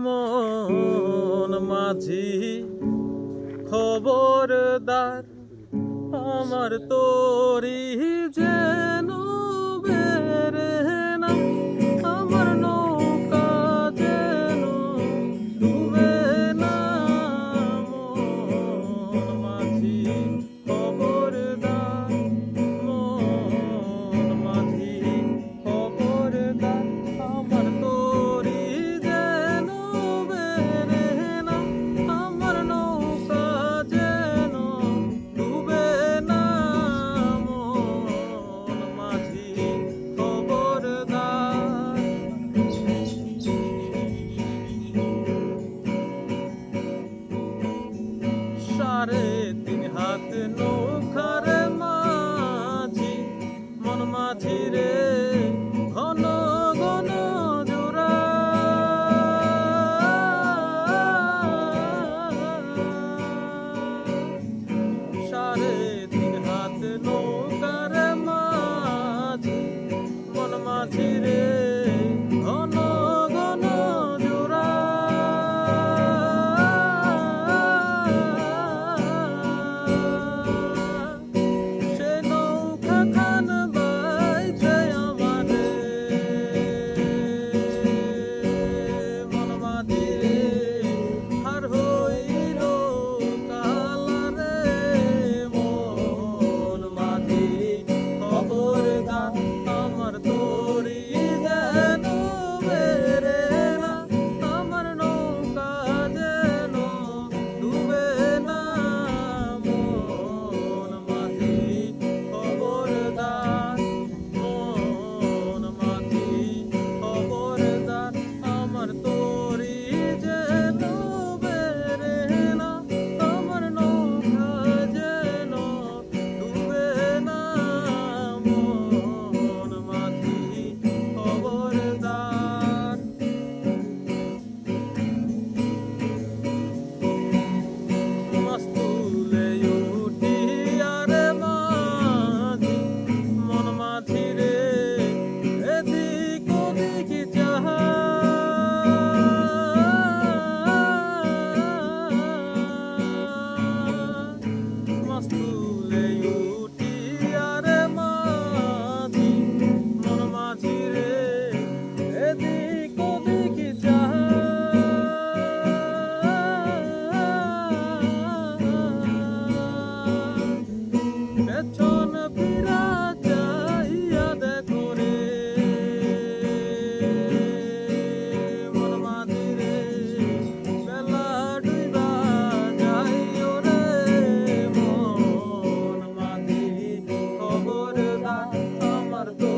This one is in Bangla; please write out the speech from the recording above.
মন মাঝি খবরদার, আমার তোরি যেন বেরে না, আমার নৌকা যেন ডুবে না। মন মাঝি খবরদার, মন মাঝি খবরদার, আমার তোরি যেন বেরে না, আমার নৌকা যেন ডুবে না। মন মাঝি খবরদার। সাড়ে তিন হাত নৌকার মাঝি, মন মাঝি রে ঘন ঘন জোড়া। সাড়ে তিন হাত নৌকার মাঝি, মন মাঝি রে ঘন ঘন জোড়া। সে নৌকা খান বাইছে আমারে, মন মাঝি রে হার হইল কালারে। মন মাঝি খবরদার, আমার তোরি যেন বেরে না, আমার নৌকা যেন ডুবে না। মন মাঝি খবরদার, মন মাঝি খবরদার, আমার তোরি যেন বেরে না, আমার নৌকা যেন ডুবে না। মন মাঝি খবরদার। মাছ তুলে উঠি আরে মাঝি, মন মাঝি রে এদিক ওদিক যাহা। মাছ তুলে উঠি আরে মাঝি, মন মাঝি রে এদিক ওদিক যাহা। পেছন ফিরা চাহিয়া দেখো রে, মন মাঝি রে বেলা ডুইবা যাইও রে। মন মাঝি খবরদার, আমার তো